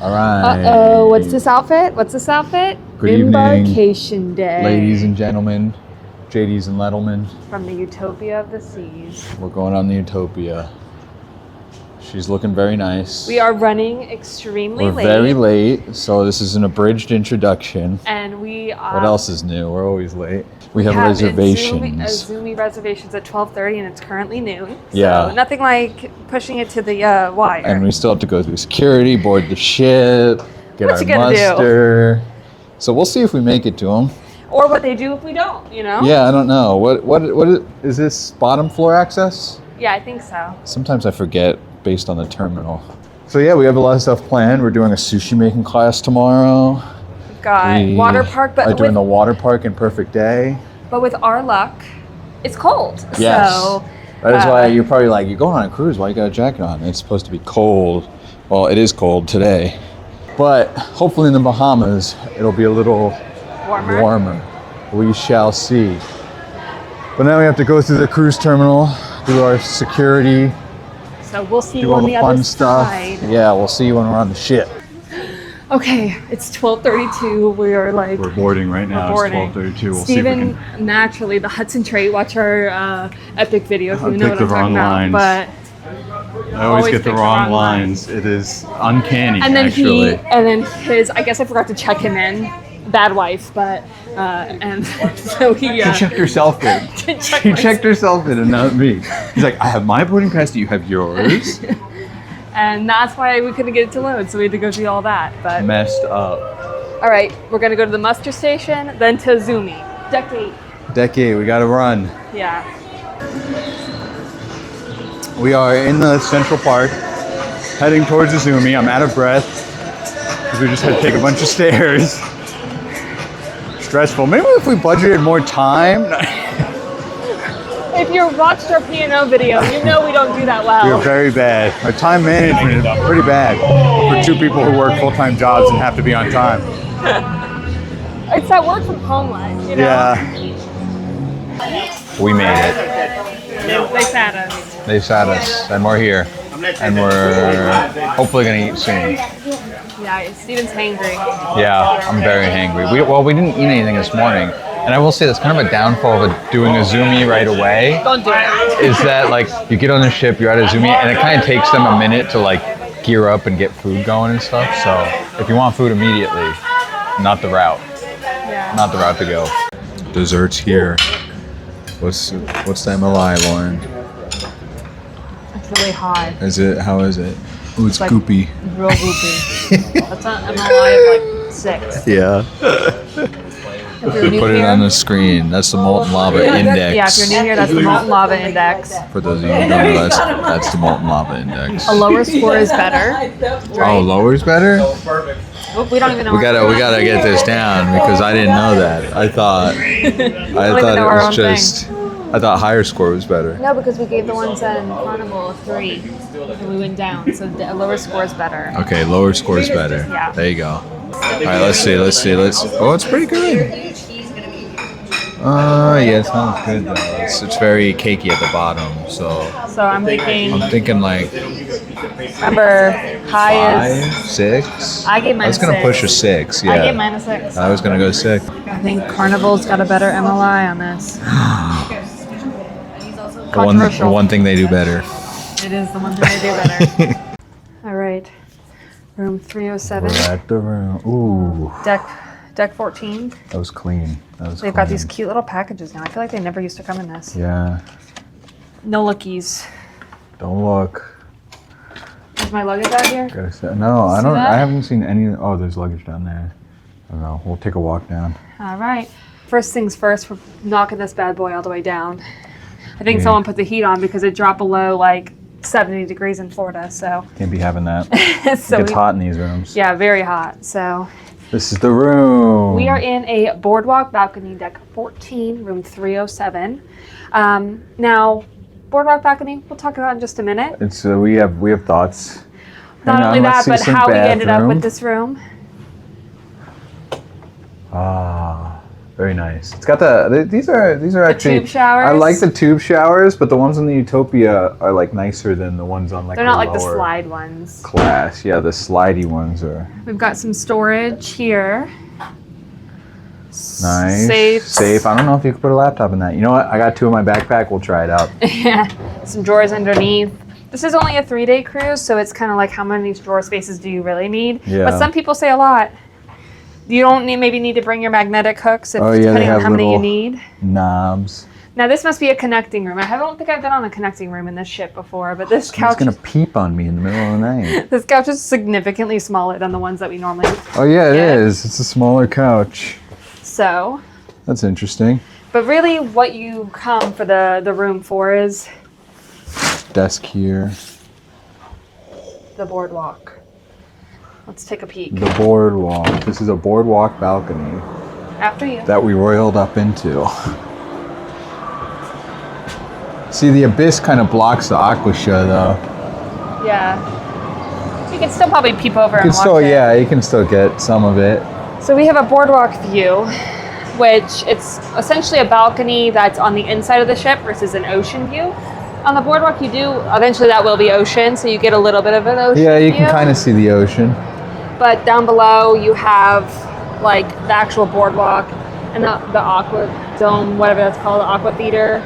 All right. Uh-oh, what's this outfit? What's this outfit? Good Embarkation evening, day. ladies and gentlemen, JDs and Lettlemen. From the Utopia of the seas. We're going on the Utopia. She's looking very nice. We are running extremely late. We're very late, so this is an abridged introduction. And we are... What else is new? We're always late. We have reservations. Izumi reservations at 12:30 and it's currently noon. Yeah. So nothing like pushing it to the wire. And we still have to go through security, board the ship, get our muster. So we'll see if we make it to them. Or what they do if we don't, you know? Yeah, I don't know. What is this bottom floor access? Yeah, I think so. Sometimes I forget based on the terminal. So yeah, we have a lot of stuff planned. We're doing a sushi making class tomorrow. We've got water park, but doing the water park in Perfect Day. But with our luck, it's cold. Yes. So that is why you're probably like, you're going on a cruise, why you got a jacket on? It's supposed to be cold. Well, it is cold today. But hopefully in the Bahamas, it'll be a little warmer. We shall see. But now we have to go through the cruise terminal, do our security. So we'll see do you all on the the fun other stuff. side. Yeah, we'll see you when we're on the ship. Okay, it's 12:32. We are like... We're boarding right now. We're boarding. It's 12:32. We'll Steven, see if we can... naturally, the Hudson Trait, watch our epic video if you know what the I'm talking wrong about. lines. But I always get the wrong lines. It is uncanny, and then actually. and then his, I guess I forgot to check him in. Bad wife, but, and so he... She checked herself in. She checked herself in and not me. He's like, I have my boarding pass, do you have yours? And that's why we couldn't get it to load, so we had to go through all that. But messed up. All right, we're gonna go to the muster station, then to Izumi. Deck 8. Deck 8, we gotta run. Yeah. We are in the Central Park, heading towards Izumi. I'm out of breath, because we just had to take a bunch of stairs. Stressful. Maybe if we budgeted more time. If you watched our P&O video, you know we don't do that well. We're very bad. Our time management is pretty bad for two people who work full-time jobs and have to be on time. It's that work from home life, you know? Yeah. We made it. They sat us. They sat us, and we're here. And we're hopefully gonna eat soon. Yeah, Steven's hangry. Yeah, I'm very hangry. We didn't eat anything this morning. And I will say that's kind of a downfall of doing Izumi right away. Don't do it. Is that like you get on the ship, you're at Izumi, and it kind of takes them a minute to like gear up and get food going and stuff. So if you want food immediately, not the route. Yeah. Not the route to go. Desserts here. What's the MLI, Lauren? It's really high. Is it? How is it? Oh, it's like goopy. Real goopy. That's an MLI of like 6. Yeah. If you're new Put it here, on the screen. That's the molten lava index. Yeah, if you're new here, that's the molten lava index. For those of you who don't know, that's the molten lava index. A lower score is better. Right? Oh, lower's better? We don't even know. We gotta get this down because I didn't know that. I thought it was just. I thought higher score was better. No, because we gave the ones in Carnival a 3, and we went down. So the lower score is better. Okay, lower score is better. Yeah. There you go. All right, let's see. Oh, it's pretty good. Yeah, it smells good though. It's very cakey at the bottom. So I'm thinking like. Remember, high is 5, 6. I gave mine. I was gonna push a 6. Yeah. I gave mine a 6. I was gonna go 6. I think Carnival's got a better MLI on this. The one thing they do better. It is the one thing they do better. All right, room 307. We're at the room. Ooh. Deck 14. That was clean. They've got these cute little packages now. I feel like they never used to come in this. Yeah. No lookies. Don't look. Is my luggage out here? No, I don't. that? I haven't seen any. Oh, there's luggage down there. I don't know. We'll take a walk down. All right. First things first, we're knocking this bad boy all the way down. I think someone put the heat on because it dropped below like 70 degrees in Florida, so. Can't be having that. So it gets hot in these rooms. Yeah, very hot. So. This is the room. We are in a Boardwalk Balcony, deck 14, room 307. Now, Boardwalk Balcony, we'll talk about in just a minute. It's we have thoughts. Not only that, but how we ended up with this room. Very nice. It's got these are actually tube showers? I like the tube showers, but the ones in the Utopia are like nicer than the ones on like They're not like the lower slide ones. class. Yeah, the slidey ones are We've got some storage here. nice. Safe. I don't know if you could put a laptop in that. You know what? I got 2 in my backpack. We'll try it out. Yeah. Some drawers underneath. This is only a 3-day cruise, so it's kind of like how many drawer spaces do you really need? Yeah. But some people say a lot. You don't maybe need to bring your magnetic hooks if, they depending on have how many you little need. knobs. Now this must be a connecting room. I don't think I've been on a connecting room in this ship before, but this It's couch gonna peep on me in the middle of the night. this couch is significantly smaller than the ones that we normally Oh yeah, it get. is. It's a smaller couch. So, That's interesting. but really what you come for the room for is Desk here. the boardwalk. Let's take a peek. The boardwalk. This is a boardwalk balcony After you. that we roiled up into. See, the abyss kind of blocks the aquasha though. Yeah. You can still probably peep over You and can watch still, it. yeah, you can still get some of it. So we have a boardwalk view, which it's essentially a balcony that's on the inside of the ship versus an ocean view. On the boardwalk you do, eventually that will be ocean, so you get a little bit of an ocean Yeah, you view. can kind of see the ocean. But down below you have like the actual boardwalk and the aqua dome, whatever that's called, the aqua theater,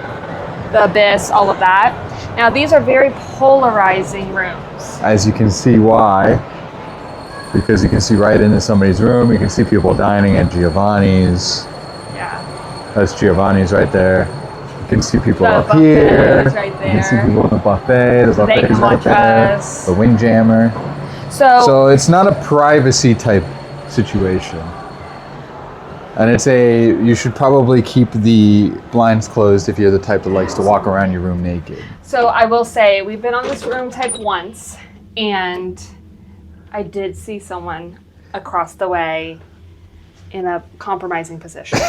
the abyss, all of that. Now these are very polarizing rooms. As you can see why. Because you can see right into somebody's room. You can see people dining at Giovanni's. Yeah. That's Giovanni's right there. You can see people The up buffet here. is right You can see there. people in the buffet. The buffet can is right watch there. us. The windjammer. So it's not a privacy type situation. And you should probably keep the blinds closed if you're the type that likes to walk around your room naked. So I will say, we've been on this room type once, and I did see someone across the way in a compromising position.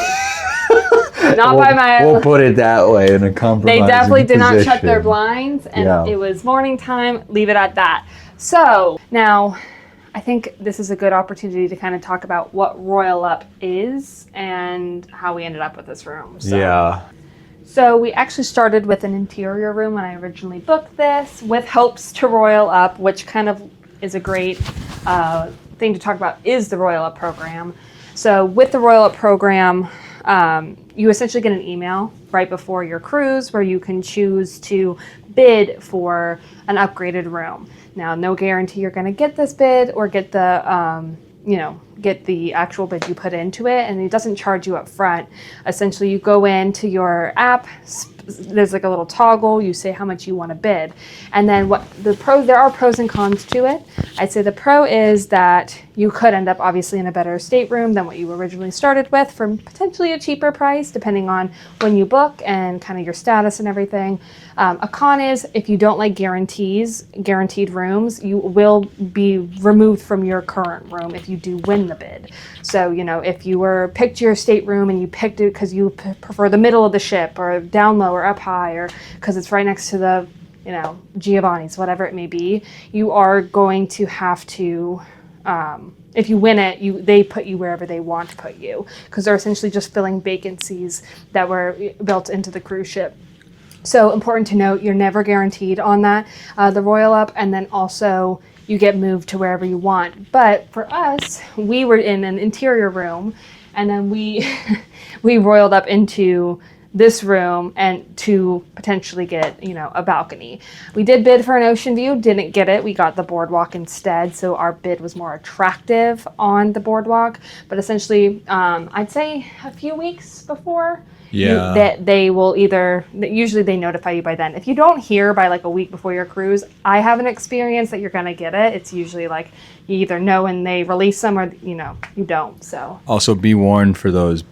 Not by my... We'll put it that way, in a compromising They definitely did not shut their position. blinds, and Yeah. it was morning time. Leave it at that. So now, I think this is a good opportunity to kind of talk about what Royal Up is and how we ended up with this room. So, Yeah. So we actually started with an interior room when I originally booked this, with hopes to Royal Up, which kind of is a great thing to talk about, is the Royal Up program. So with the Royal Up program, you essentially get an email right before your cruise where you can choose to bid for an upgraded room. Now, no guarantee you're going to get this bid or get the, get the actual bid you put into it, and it doesn't charge you up front. Essentially, you go into your app, there's like a little toggle, you say how much you want to bid. And then there are pros and cons to it. I'd say the pro is that you could end up obviously in a better stateroom than what you originally started with for potentially a cheaper price, depending on when you book and kind of your status and everything. A con is if you don't like guaranteed rooms, you will be removed from your current room if you do win the bid. So, if you picked your stateroom and you picked it because you prefer the middle of the ship or down low or up high, or because it's right next to the, Giovanni's, whatever it may be, you are going to have to, if you win it, they put you wherever they want to put you, because they're essentially just filling vacancies that were built into the cruise ship. So important to note, you're never guaranteed on that, the Royal Up, and then also you get moved to wherever you want. But for us, we were in an interior room, and then we roiled up into this room and to potentially get, a balcony. We did bid for an ocean view, didn't get it. We got the boardwalk instead, so our bid was more attractive on the boardwalk. But essentially, I'd say a few weeks before, that they will usually they notify you by then. If you don't hear by like a week before your cruise, I haven't experienced that you're gonna get it. It's usually like you either know when they release them or you don't. So Also be warned for those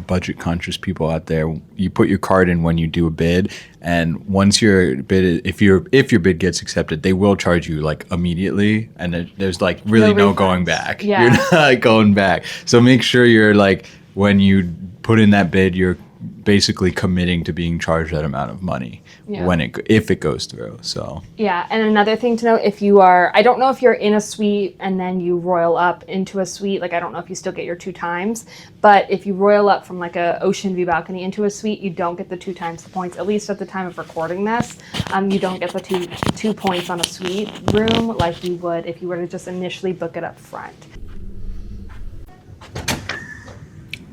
budget conscious people out there. You put your card in when you do a bid, and once your bid, if your bid gets accepted, they will charge you like immediately, and there's like really no going back. Yeah. You're not going back. So make sure you're like, when you put in that bid, you're basically committing to being charged that amount of money if it goes through. So yeah, and another thing to note, if you are, I don't know if you're in a suite and then you royal up into a suite, like I don't know if you still get your 2 times, but if you royal up from like a ocean view balcony into a suite, you don't get the 2 times the points, at least at the time of recording this. You don't get the two points on a suite room like you would if you were to just initially book it up front.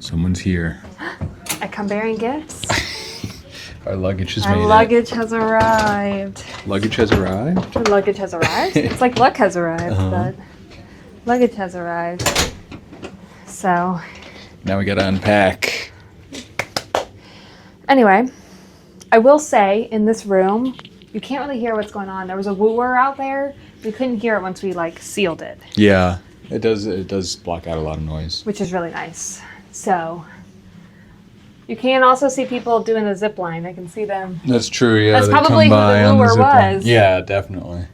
someone's here. I come bearing gifts. Our luggage has made Our luggage has arrived. Luggage has arrived? The luggage has arrived? It's like luck has arrived, but luggage has arrived. So. Now we gotta unpack. Anyway, I will say in this room, you can't really hear what's going on. There was a wooer out there. We couldn't hear it once we like sealed it. Yeah, it does block out a lot of noise. Which is really nice. So. You can also see people doing the zip line. I can see them. That's true, yeah. That's probably who the wooer was. Yeah, definitely.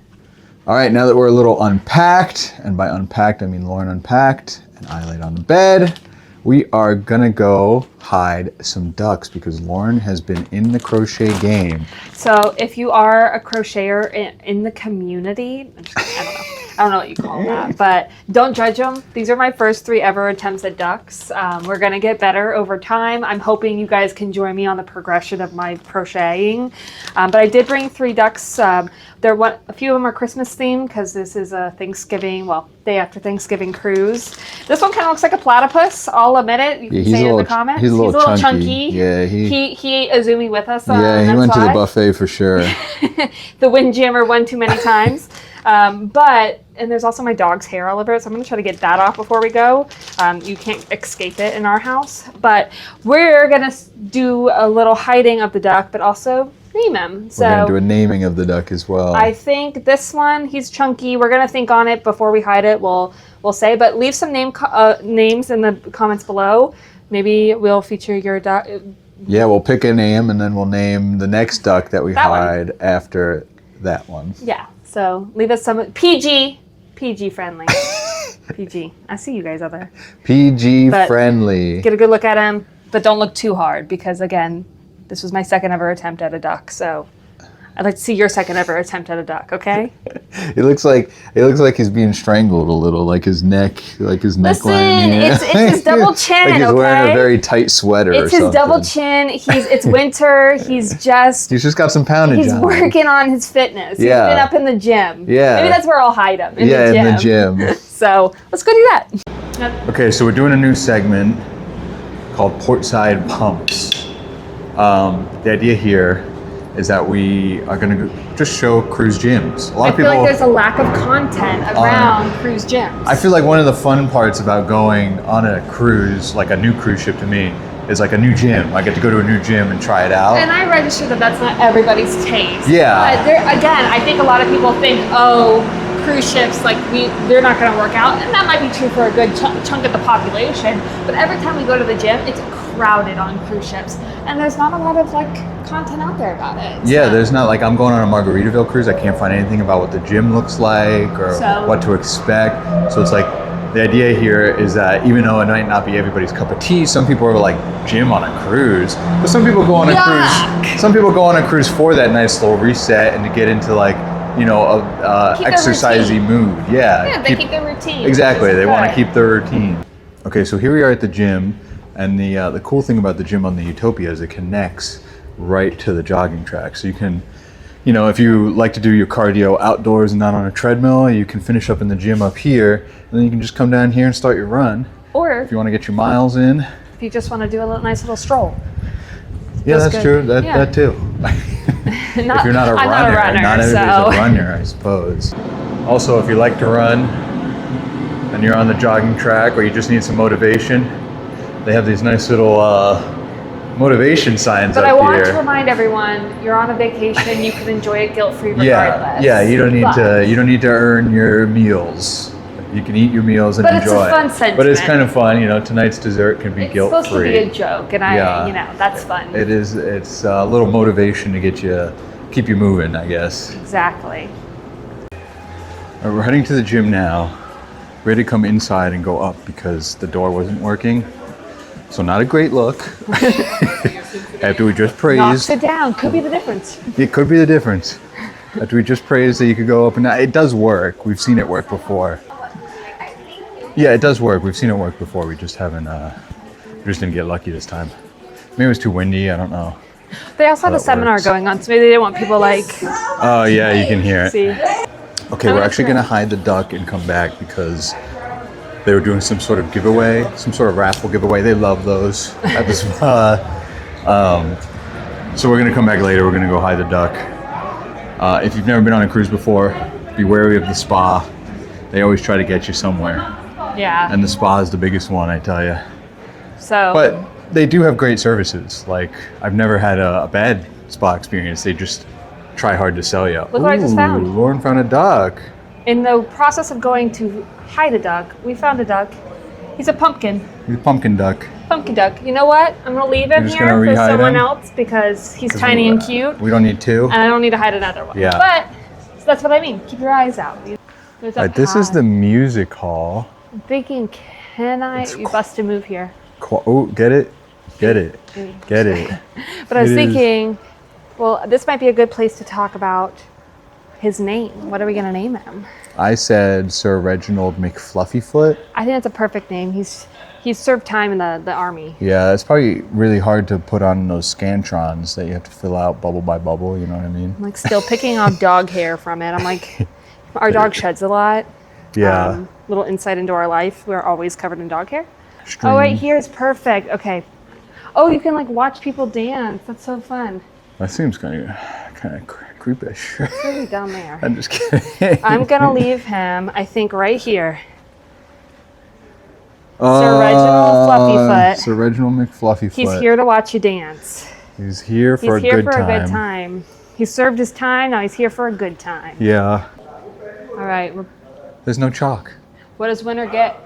All right, now that we're a little unpacked, and by unpacked I mean Lauren unpacked, and I laid on the bed, we are gonna go hide some ducks because Lauren has been in the crochet game. So if you are a crocheter in the community, I don't know what you call that, but don't judge them. These are my first 3 ever attempts at ducks. We're going to get better over time. I'm hoping you guys can join me on the progression of my crocheting. But I did bring 3 ducks. A few of them are Christmas themed because this is a day after Thanksgiving cruise. This one kind of looks like a platypus. I'll admit it. You can say it in the comments. He's a little chunky. Yeah, he ate Izumi with us. He went to the buffet for sure. The windjammer one too many times. And there's also my dog's hair all over it, so I'm going to try to get that off before we go. You can't escape it in our house. But we're going to do a little hiding of the duck, but also name him. So we're going to do a naming of the duck as well. I think this one, he's chunky. We're going to think on it before we hide it. We'll say, but leave some names in the comments below. Maybe we'll feature your duck. Yeah, we'll pick a name, and then we'll name the next duck that we hide after that one. Yeah. So leave us some PG friendly. PG. I see you guys out there. PG friendly. Get a good look at him, but don't look too hard because again, this was my second ever attempt at a duck. So I'd like to see your second ever attempt at a duck. Okay. It looks like he's being strangled a little, like his neckline. Listen, it's his double chin. Like he's wearing a very tight sweater. It's his double chin. It's winter. He's just got some poundage. He's working on his fitness. Yeah. He's been up in the gym. Yeah. Maybe that's where I'll hide him. In the gym. So let's go do that. Okay, so we're doing a new segment called Portside Pumps. The idea here is that we are going to just show cruise gyms. I feel like there's a lack of content around cruise gyms. I feel like one of the fun parts about going on a cruise, like a new cruise ship to me, is like a new gym. I get to go to a new gym and try it out. And I register that that's not everybody's taste. Yeah. But again, I think a lot of people think, cruise ships, they're not going to work out. And that might be true for a good chunk of the population. But every time we go to the gym, it's crowded on cruise ships. And there's not a lot of content out there about it. Yeah, there's not I'm going on a Margaritaville cruise. I can't find anything about what the gym looks like or what to expect. So it's like the idea here is that even though it might not be everybody's cup of tea, some people are like gym on a cruise. But some people go on a cruise. Some people go on a cruise for that nice little reset and to get into exercisey mood. Yeah, they keep their routine. Exactly, they want to keep their routine. Okay, so here we are at the gym, and the cool thing about the gym on the Utopia is it connects right to the jogging track. So you can, if you like to do your cardio outdoors and not on a treadmill, you can finish up in the gym up here, and then you can just come down here and start your run. Or if you want to get your miles in. If you just want to do a nice little stroll. Yeah, that's true. That too. If you're not a runner, not everybody's a runner, I suppose. Also, if you like to run and you're on the jogging track or you just need some motivation, they have these nice little motivation signs up here. But I want to remind everyone, you're on a vacation, you can enjoy it guilt-free regardless. Yeah, you don't need to earn your meals. You can eat your meals and enjoy it. But it's a fun sentiment. But it's kind of fun, tonight's dessert can be guilt-free. It's supposed to be a joke, and that's fun. It is. It's a little motivation to keep you moving, I guess. Exactly. All right, we're heading to the gym now. Ready to come inside and go up because the door wasn't working. So not a great look. After we just Knocks praised, it down. Could be the difference. it could be the difference. After we just praised that you could go up and down, it does work. We've seen it work before. Yeah, it does work. We've seen it work before. We just haven't, we just didn't get lucky this time. Maybe it was too windy. I don't know. They also had a that seminar works. going on, so maybe they didn't want people like Oh, yeah, you can hear it. see. Okay, we're actually going to hide the duck and come back because they were doing some sort of giveaway, some sort of raffle giveaway. They love those at the spa. So we're going to come back later. We're going to go hide the duck. If you've never been on a cruise before, be wary of the spa. They always try to get you somewhere. Yeah. And the spa is the biggest one, I tell you. So. But they do have great services. Like, I've never had a bad spa experience. They just try hard to sell you. Look what I just found. Lauren found a duck. In the process of going to hide a duck, we found a duck. He's a pumpkin. He's a pumpkin duck. Pumpkin duck. You know what? I'm going to leave him You're just here gonna for rehide someone him? else because he's tiny and cute. We don't need two. And I don't need to hide another one. Yeah. But so that's what I mean. Keep your eyes out. There's a This is pad. the music hall. I'm thinking, can I? You bust a move here. Oh, get it? Get it. Get it. But I was It is- thinking, well, this might be a good place to talk about his name. What are we going to name him? I said Sir Reginald McFluffyfoot. I think that's a perfect name. He's served time in the army. Yeah, it's probably really hard to put on those Scantrons that you have to fill out bubble by bubble, you know what I mean? I'm like still picking off dog hair from it. I'm like, our dog sheds a lot. Yeah. Little insight into our life. We're always covered in dog hair. String. Oh, right here is perfect. Okay. Oh, you can like watch people dance. That's so fun. That seems kind of creepish. It's really down there. I'm just kidding. I'm gonna leave him, I think, right here. Sir Reginald Fluffyfoot. Sir Reginald McFluffyfoot. He's here to watch you dance. He's here for He's here a good for time. a good time. He served his time, now he's here for a good time. Yeah. All right, There's no chalk. what does winner get?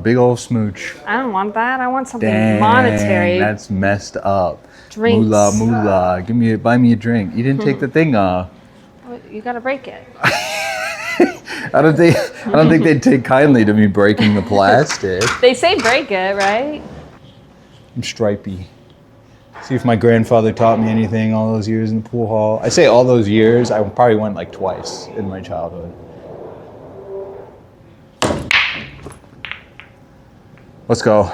Big old smooch. I don't want that. I want something Dang, monetary. that's messed up. Drinks. Moolah, moolah. Buy me a drink. You didn't take the thing off. You gotta break it. I don't think they'd take kindly to me breaking the plastic. They say break it, right? I'm stripey. See if my grandfather taught me anything all those years in the pool hall. I say all those years, I probably went like twice in my childhood. Let's go.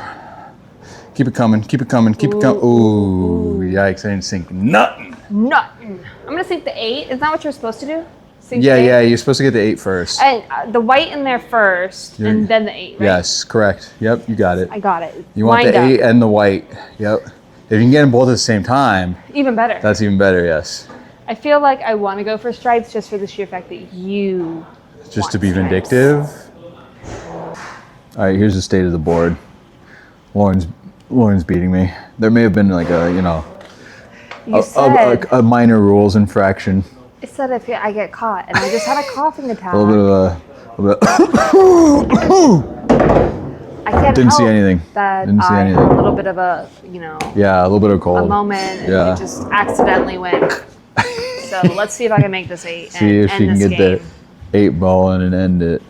Keep it coming, keep it coming, keep it coming. Ooh, yikes, I didn't sink nothing. Nothing. I'm gonna sink the 8. Isn't that what you're supposed to do? Sink Yeah, the 8? yeah, you're supposed to get the 8 first. And the white in there first, and then the 8, right? Yes, correct. Yep, you got it. I got it. You want Lined the up. 8 and the white. Yep. If you can get them both at the same time, Even better. that's even better, yes. I feel like I want to go for stripes just for the sheer fact that you Just to want be stripes. vindictive. All right, here's the state of the board. Lauren's beating me. There may have been like You a, said, a minor rules infraction. it said if I get caught, and I just had a coughing attack. A little bit I can't Didn't see help anything. That Didn't see I anything. had a little bit of a, Yeah, a little bit of cold. a moment, and Yeah. it just accidentally went. So let's see if I can make this 8 See and if she end can this get game. the 8 ball in and end it.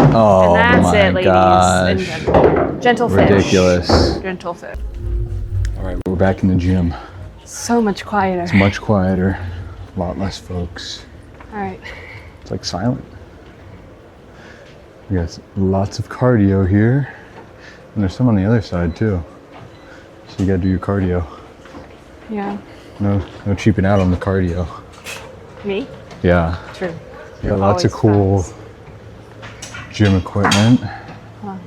Oh And that's my it, ladies and gosh. gentlemen. Gentle fish. Ridiculous. Gentle fish. All right, we're back in the gym. So much quieter. It's much quieter, a lot less folks. All right. It's like silent. We got lots of cardio here, and there's some on the other side too. So you gotta do your cardio. Yeah. No cheaping out on the cardio. Me? Yeah, True. you got lots of Always cool fast. gym equipment.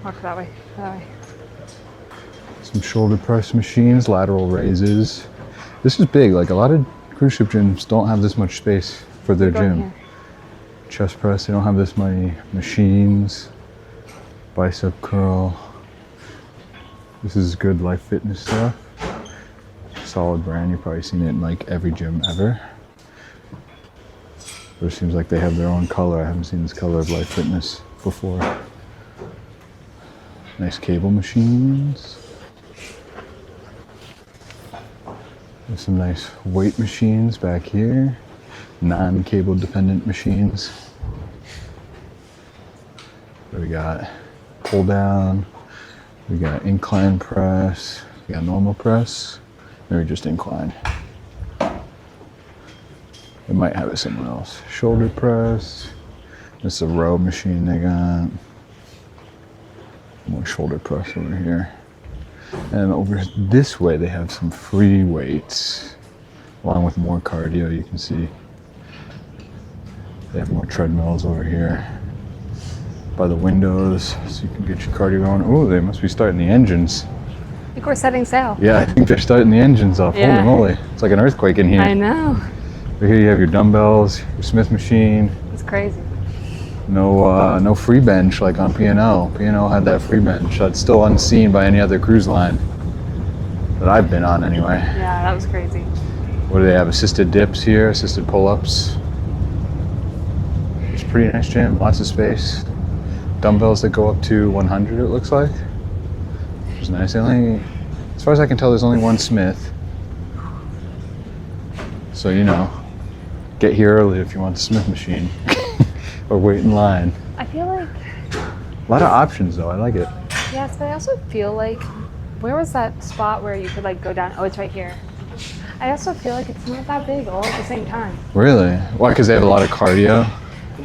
Walk that way. That way. Some shoulder press machines, lateral raises. This is big. Like a lot of cruise ship gyms don't have this much space for their Go in gym. here. Chest press, they don't have this many machines. Bicep curl. This is good Life Fitness stuff. Solid brand, you've probably seen it in like every gym ever. But it seems like they have their own color. I haven't seen this color of Life Fitness before. Nice cable machines. There's some nice weight machines back here. Non-cable dependent machines. What do we got? Pull down, We got incline press. We got normal press. Maybe just incline. They might have it somewhere else. Shoulder press. This is a row machine they got. More shoulder press over here. And over this way they have some free weights. Along with more cardio, you can see. They have more treadmills over here. By the windows, so you can get your cardio on. Oh, they must be starting the engines. I think we're setting sail. Yeah, I think they're starting the engines off. Yeah. Holy moly. It's like an earthquake in here. I know. Over here you have your dumbbells, your Smith machine. It's crazy. No free bench like on P&O. P&O had that free bench. That's still unseen by any other cruise line that I've been on anyway. Yeah, that was crazy. What do they have? Assisted dips here, assisted pull-ups. It's a pretty nice gym, lots of space. Dumbbells that go up to 100 it looks like. Which is nice. As far as I can tell, there's only one Smith. So, you know, get here early if you want the Smith machine. Or wait in line. I feel like... A lot of options though, I like it. Yes, but I also feel like... Where was that spot where you could like go down? Oh, it's right here. I also feel like it's not that big all at the same time. Really? Why? Because they have a lot of cardio?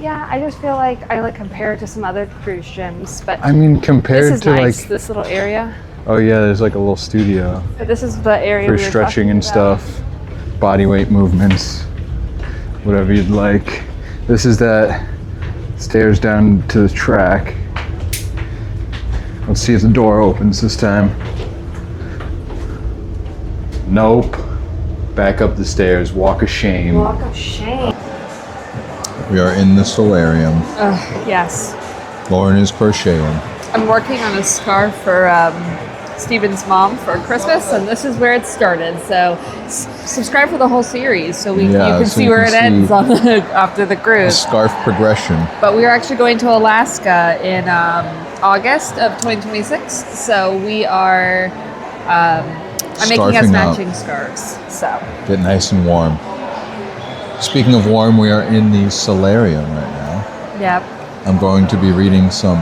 Yeah, I just feel like I like compare it to some other cruise gyms, but I mean, compared this is to nice, like... this little area. Oh yeah, there's like a little studio. But this is the area For we were stretching talking and about. stuff. Body weight movements. Whatever you'd like. This is that stairs down to the track. Let's see if the door opens this time. Nope. Back up the stairs. Walk of shame. Walk of shame. We are in the solarium. Yes. Lauren is crocheting. I'm working on a scarf for Steven's mom for Christmas, and this is where it started. So subscribe for the whole series so you can so see you where can it ends see on the, after the the cruise. scarf progression. But we are actually going to Alaska in August of 2026. So we are, I'm making us Scarfing matching up. scarves. So Get nice and warm. Speaking of warm, we are in the solarium right now. yep. I'm going to be reading some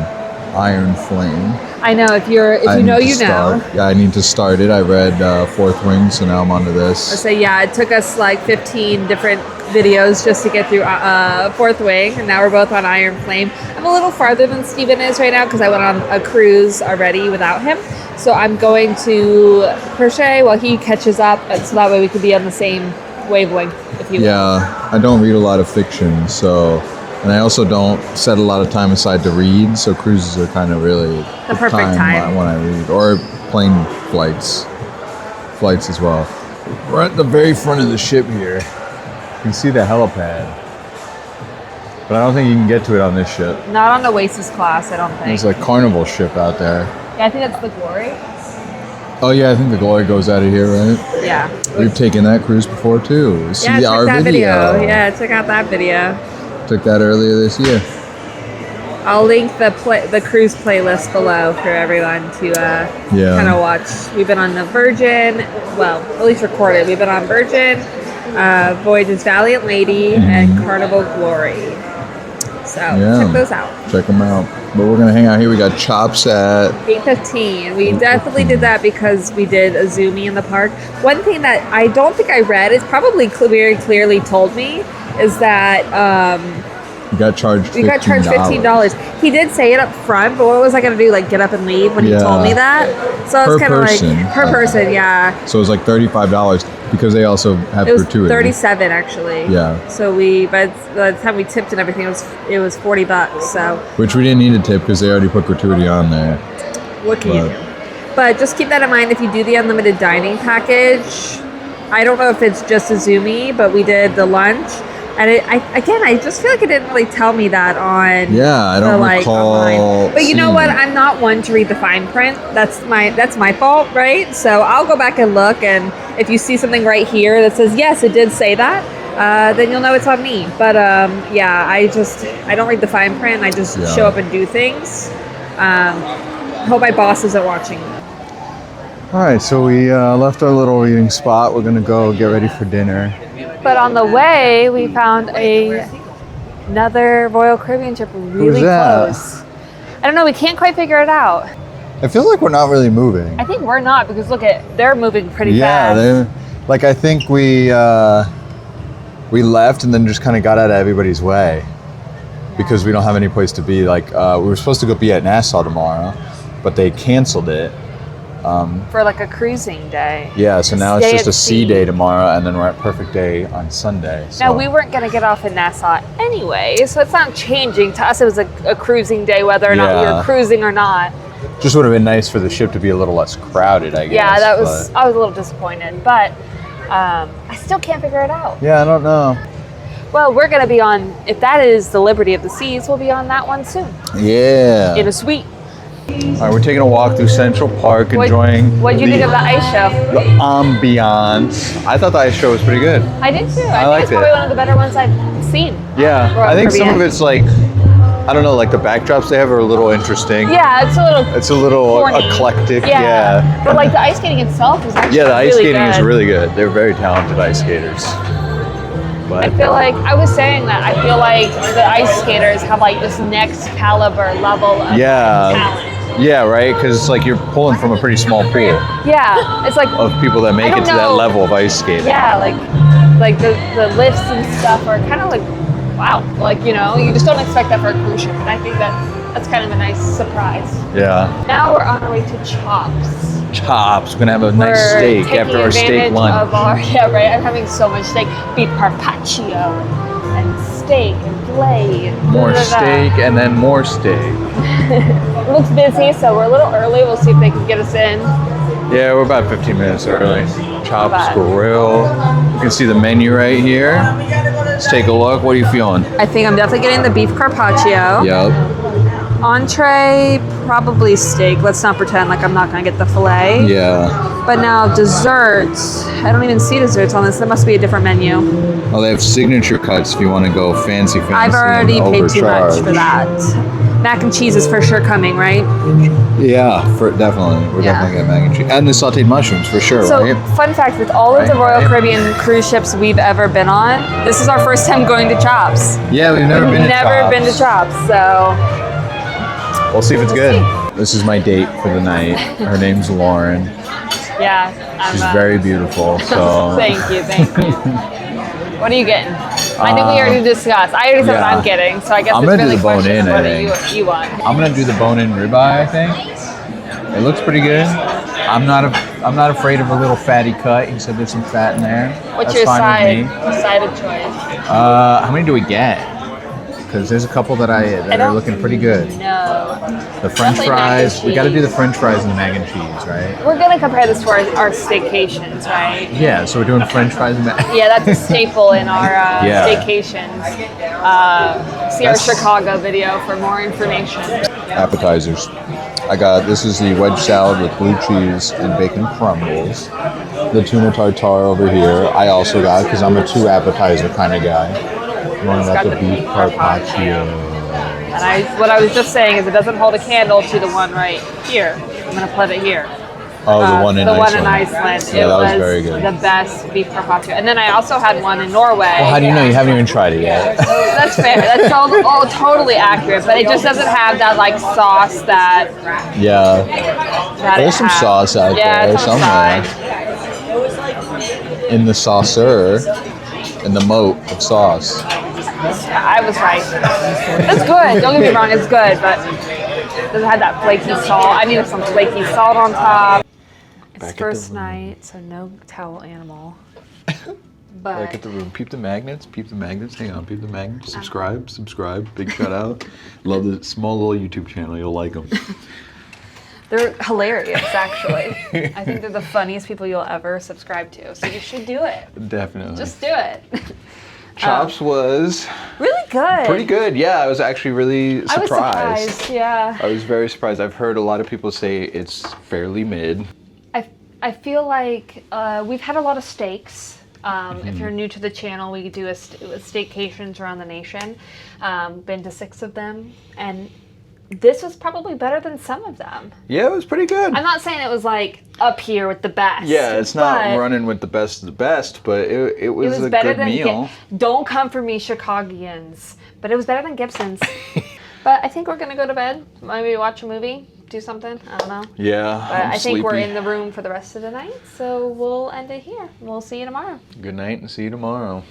Iron Flame. I know if you know, you know. Yeah, I need to start it. I read Fourth Wing, so now I'm onto this. So yeah, it took us like 15 different videos just to get through Fourth Wing, and now we're both on Iron Flame. I'm a little farther than Steven is right now because I went on a cruise already without him. So I'm going to crochet while he catches up, so that way we could be on the same wavelength, if you will. Yeah, I don't read a lot of fiction, so... And I also don't set a lot of time aside to read, so cruises are kind of really The perfect time. when I read. Or plane flights. Flights as well. We're at the very front of the ship here. You can see the helipad. But I don't think you can get to it on this ship. Not on Oasis class, I don't think. There's a Carnival ship out there. Yeah, I think that's the Glory. Oh yeah, I think the Glory goes out of here, right? Yeah. We've taken that cruise before too. See Yeah, check our that video. Yeah, check out that video. Took that earlier this year. I'll link the cruise playlist below for everyone to kind of watch. We've been on the Virgin, well, at least recorded. We've been on Virgin, Voyage's Valiant Lady, and Carnival Glory. So check those out. Check them out. But we're gonna hang out here. We got Chops at 8:15. We definitely did that because we did Izumi in the park. One thing that I don't think I read, it's probably very clearly told me, is that we got charged $15. we got charged $15. He did say it up front, but what was I going to do? Like get up and leave when he told me that? So I was kind of like per person, yeah. So it was like $35 because they also have It was gratuity. $37 actually. Yeah. So by the time we tipped and everything, it was $40. So Which we didn't need to tip because they already put gratuity on there. what can you do? But just keep that in mind if you do the unlimited dining package. I don't know if it's just Izumi, but we did the lunch. And I just feel like it didn't really tell me that on. Yeah, I don't recall. Online. But you know what? I'm not one to read the fine print. That's my fault, right? So I'll go back and look, and if you see something right here that says yes, it did say that, then you'll know it's on me. But yeah, I don't read the fine print. I just show up and do things. Hope my boss isn't watching. All right, so we left our little reading spot. We're gonna go get ready for dinner. But on the way, we found another Royal Caribbean ship really close. I don't know. We can't quite figure it out. It feels like we're not really moving. I think we're not because look they're moving pretty Yeah, fast. like I think we left and then just kind of got out of everybody's way because we don't have any place to be. Like we were supposed to go be at Nassau tomorrow, but they canceled it. For like a cruising day. Yeah, so now it's Stay just at a sea sea. day tomorrow, and then we're at Perfect Day on Sunday. So. Now, we weren't going to get off in Nassau anyway, so it's not changing. To us, it was a cruising day, whether or not we were cruising or not. Just would have been nice for the ship to be a little less crowded, I guess. Yeah, I was a little disappointed, but I still can't figure it out. Yeah, I don't know. Well, we're going to be on, if that is the Liberty of the Seas, we'll be on that one soon. Yeah. In a suite. All right, we're taking a walk through Central Park, enjoying What'd you think of the ice show? the ambiance. I thought the ice show was pretty good. I did too. I I think liked it's probably it. one of the better ones I've seen. Yeah, Royal I think some Caribbean. of it's like, I don't know, like the backdrops they have are a little interesting. Yeah, It's a little corny. eclectic. Yeah. But like the ice skating itself is actually Yeah, the ice really skating is good. really good. They're very talented ice skaters. But I feel like I was saying that I feel like the ice skaters have like this next caliber level of talent. Yeah, right? Because it's like you're pulling from a pretty small pool Yeah, it's like of people that make I it to don't that know. level of ice skating. yeah, like the lifts and stuff are kind of like wow, like you know you just don't expect that for a cruise ship, and I think that's kind of a nice surprise. Yeah. Now we're on our way to Chops. Chops. We're gonna have a nice We're steak taking after our steak advantage lunch. of our, yeah, right. I'm having so much steak, beef carpaccio, and steak and filet. And More da, da, da. steak and then more steak. It looks busy, so we're a little early. We'll see if they can get us in. Yeah, we're about 15 minutes early. Chops But- Grill. You can see the menu right here. Let's take a look. What are you feeling? I think I'm definitely getting the beef carpaccio. Yep. Entree, probably steak. Let's not pretend like I'm not gonna get the filet. Yeah. But now desserts. I don't even see desserts on this. That must be a different menu. Well, they have signature cuts if you want to go fancy. I've already and paid too much overcharge. for that. Mac and cheese is for sure coming, right? Yeah, definitely. We're Yeah. definitely getting mac and cheese. And the sauteed mushrooms for sure, So, right? fun fact, with all of the Right, Royal right. Caribbean cruise ships we've ever been on, this is our first time going to Chops. Yeah, we've never been to Never Chops. been to Chops, so We'll see if it's We'll good. see. This is my date for the night. Her name's Lauren. yeah. I'm, She's very beautiful. So Thank you. What are you getting? I think we already discussed. I already said what yeah. I'm getting, so I guess I'm it's gonna do really the question bone-in, of I whether think. you want. I'm gonna do the bone-in ribeye. I think it looks pretty good. I'm not afraid of a little fatty cut. He said there's some fat in there. What's That's your fine with me. side of choice? How many do we get? Because there's a couple that are don't looking pretty good. No. The French Definitely mac and fries. We got to do the cheese. French fries and the mac and cheese, right? We're gonna compare this to our staycations, right? Yeah. So we're doing French fries and mac. Yeah, that's a staple in our Yeah. staycations. See our That's- Chicago video for more information. Appetizers. This is the wedge salad with blue cheese and bacon crumbles. The tuna tartare over here. I also got because I'm a 2 appetizer kind of guy. One got the beef carpaccio. And what I was just saying is it doesn't hold a candle to the one right here. I'm gonna put it here. Oh, the one in the Iceland. one in Iceland. Yeah, it that was very good. the best beef carpaccio. And then I also had one in Norway. Well, how do you know? You haven't even tried it yet. That's fair. That's all totally accurate, but it just doesn't have that like sauce that. Yeah. that There's it some has. sauce out Yeah, there it's on the somewhere. side. In the saucer, in the moat of sauce. I was right. It's good. Don't get me wrong. It's good, but it doesn't have that flaky salt. I needed some flaky salt on top. It's Back at the first room. night, so no towel animal. Back at the room. Peep the magnets. Peep the magnets. Hang on. Peep the magnets. Subscribe. Big shout out. Love the small little YouTube channel. You'll like them. They're hilarious, actually. I think they're the funniest people you'll ever subscribe to. So you should do it. Definitely. Just do it. Chops was Really good. pretty good. Yeah, I was actually really I was surprised. surprised. Yeah. I was very surprised. I've heard a lot of people say it's fairly mid. I feel like we've had a lot of steaks. Mm-hmm. If you're new to the channel, we do staycations around the nation. Been to 6 of them, and this was probably better than some of them. Yeah, it was pretty good. I'm not saying it was like up here with the best. Yeah, it's not but running with the best of the best, but it was, It was a better good than meal. Don't come for me, Chicagoans. But it was better than Gibson's. But I think we're gonna go to bed. Maybe watch a movie. do something. I don't know. Yeah, But I'm I think we're sleepy. in the room for the rest of the night, so we'll end it here. We'll see you tomorrow. Good night and see you tomorrow.